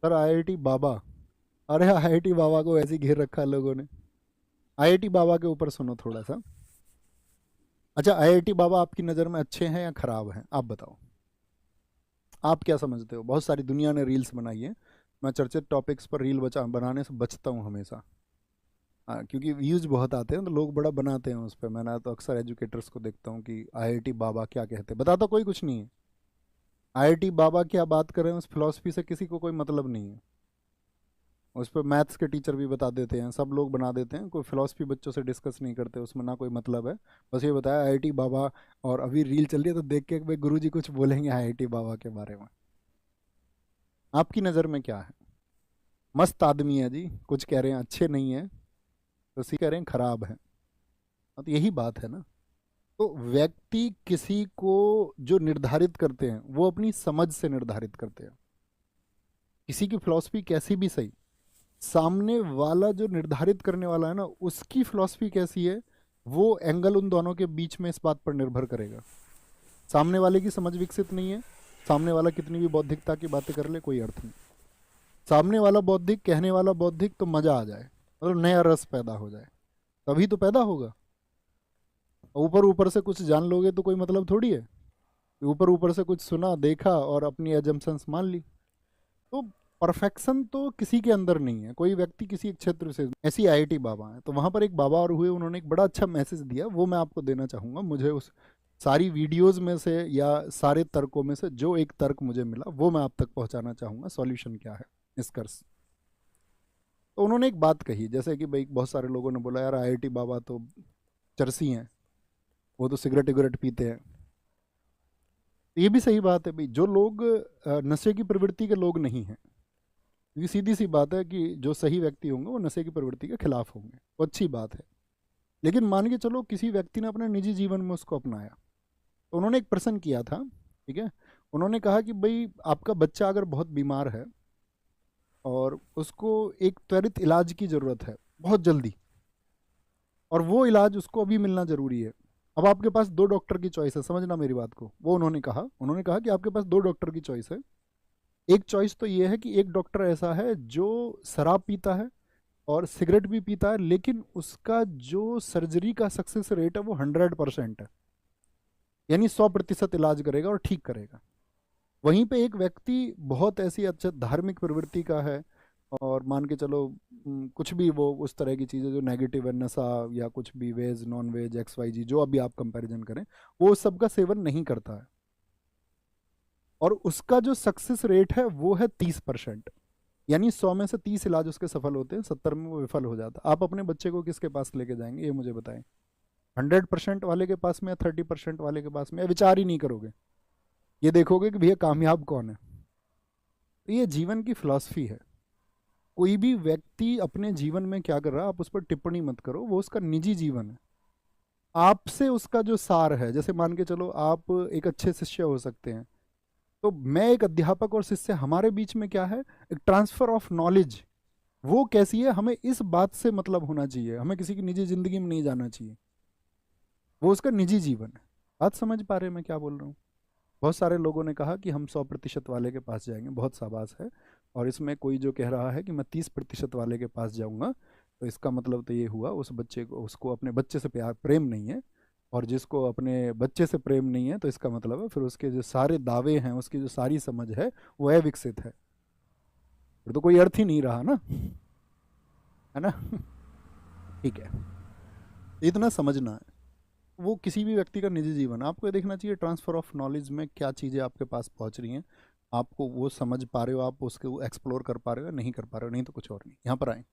Sir IIT बाबा, अरे IIT बाबा को ऐसे ही घेर रखा है लोगों ने। आईआईटी बाबा के ऊपर सुनो थोड़ा सा। अच्छा, आईआईटी बाबा आपकी नज़र में अच्छे हैं या खराब हैं, आप बताओ। आप क्या समझते हो? बहुत सारी दुनिया ने रील्स बनाई है। मैं चर्चित टॉपिक्स पर रील बनाने से बचता हूँ हमेशा। हाँ, क्योंकि व्यूज बहुत आते हैं तो लोग बड़ा बनाते हैं उस पर। मैंने तो अक्सर एजुकेटर्स को देखता हूँ कि आईआईटी बाबा क्या कहते हैं, बताता कोई कुछ नहीं है। आईआईटी बाबा क्या बात कर रहे हैं उस फिलॉसफी से किसी को कोई मतलब नहीं है। उस पर मैथ्स के टीचर भी बता देते हैं, सब लोग बना देते हैं, कोई फिलॉसफी बच्चों से डिस्कस नहीं करते, उसमें ना कोई मतलब है। बस ये बताया आईआईटी बाबा। और अभी रील चल रही है तो देख के भाई गुरुजी कुछ बोलेंगे आईआईटी बाबा के बारे में। आपकी नज़र में क्या है? मस्त आदमी है जी, कुछ कह रहे हैं अच्छे नहीं है, तो सी कह रहे हैं खराब है। हाँ, तो यही बात है ना। तो व्यक्ति किसी को जो निर्धारित करते हैं वो अपनी समझ से निर्धारित करते हैं। किसी की फिलॉसफी कैसी भी सही, सामने वाला जो निर्धारित करने वाला है ना उसकी फिलॉसफी कैसी है, वो एंगल उन दोनों के बीच में इस बात पर निर्भर करेगा। सामने वाले की समझ विकसित नहीं है, सामने वाला कितनी भी बौद्धिकता की बातें कर ले कोई अर्थ नहीं। सामने वाला बौद्धिक, कहने वाला बौद्धिक, तो मजा आ जाए, मतलब नया रस पैदा हो जाए, तभी तो पैदा होगा। ऊपर ऊपर से कुछ जान लोगे तो कोई मतलब थोड़ी है। ऊपर ऊपर से कुछ सुना देखा और अपनी एजम्पशंस मान ली। तो परफेक्शन तो किसी के अंदर नहीं है। कोई व्यक्ति किसी एक क्षेत्र से, ऐसी आईआईटी बाबा है तो वहाँ पर एक बाबा और हुए, उन्होंने एक बड़ा अच्छा मैसेज दिया, वो मैं आपको देना चाहूँगा। मुझे उस सारी वीडियोस में से या सारे तर्कों में से जो एक तर्क मुझे मिला वो मैं आप तक पहुँचाना चाहूँगा, सॉल्यूशन क्या है, निष्कर्ष। तो उन्होंने एक बात कही, जैसे कि भाई बहुत सारे लोगों ने बोला यार आईआईटी बाबा तो चरसी हैं, वो तो सिगरेट विगरेट पीते हैं। ये भी सही बात है भाई, जो लोग नशे की प्रवृत्ति के लोग नहीं हैं, क्योंकि सीधी सी बात है कि जो सही व्यक्ति होंगे वो नशे की प्रवृत्ति के खिलाफ होंगे, वो अच्छी बात है। लेकिन मान के चलो किसी व्यक्ति ने अपने निजी जीवन में उसको अपनाया, तो उन्होंने एक प्रश्न किया था, ठीक है। उन्होंने कहा कि भाई आपका बच्चा अगर बहुत बीमार है और उसको एक त्वरित इलाज की ज़रूरत है बहुत जल्दी, और वो इलाज उसको अभी मिलना ज़रूरी है। अब आपके पास दो डॉक्टर की चॉइस है, समझना मेरी बात को। वो उन्होंने कहा कि आपके पास दो डॉक्टर की चॉइस है। एक चॉइस तो ये है कि एक डॉक्टर ऐसा है जो शराब पीता है और सिगरेट भी पीता है, लेकिन उसका जो सर्जरी का सक्सेस रेट है वो 100% है, यानी 100% इलाज करेगा और ठीक करेगा। वहीं पे एक व्यक्ति बहुत ऐसी अच्छा धार्मिक प्रवृत्ति का है, और मान के चलो कुछ भी वो उस तरह की चीज़ें जो नेगेटिव है, नशा या कुछ भी, वेज नॉन वेज XYZ जो अभी आप कंपैरिजन करें, वो उस सब का सेवन नहीं करता है, और उसका जो सक्सेस रेट है वो है 30%। यानी 100 में से 30 इलाज उसके सफल होते हैं, 70 में वो विफल हो जाता है। आप अपने बच्चे को किसके पास लेके जाएंगे, ये मुझे बताएं। 100% वाले के पास में या 30% वाले के पास में, या विचार ही नहीं करोगे, ये देखोगे कि भैया कामयाब कौन है। तो ये जीवन की फिलॉसफी है। कोई भी व्यक्ति अपने जीवन में क्या कर रहा है आप उस पर टिप्पणी मत करो, वो उसका निजी जीवन है। आपसे उसका जो सार है, जैसे मान के चलो आप एक अच्छे शिष्य हो सकते हैं, तो मैं एक अध्यापक और शिष्य, हमारे बीच में क्या है, एक ट्रांसफर ऑफ नॉलेज। वो कैसी है, हमें इस बात से मतलब होना चाहिए, हमें किसी की निजी जिंदगी में नहीं जाना चाहिए। वो उसका निजी जीवन है। बात समझ पा रहे हैं मैं क्या बोल रहा हूँ? बहुत सारे लोगों ने कहा कि हम 100% वाले के पास जाएंगे, बहुत शाबाश है। और इसमें कोई जो कह रहा है कि मैं 30% वाले के पास जाऊंगा, तो इसका मतलब तो ये हुआ उस बच्चे को, उसको अपने बच्चे से प्यार प्रेम नहीं है। और जिसको अपने बच्चे से प्रेम नहीं है तो इसका मतलब है फिर उसके जो सारे दावे हैं, उसकी जो सारी समझ है वो अविकसित है। फिर तो कोई अर्थ ही नहीं रहा ना, है ना। ठीक है, इतना समझना है। वो किसी भी व्यक्ति का निजी जीवन है, आपको ये देखना चाहिए ट्रांसफर ऑफ नॉलेज में क्या चीज़ें आपके पास पहुंच रही हैं, आपको वो समझ पा रहे हो, आप उसको एक्सप्लोर कर पा रहे हो, नहीं कर पा रहे हो, नहीं तो कुछ और नहीं। यहाँ पर आए।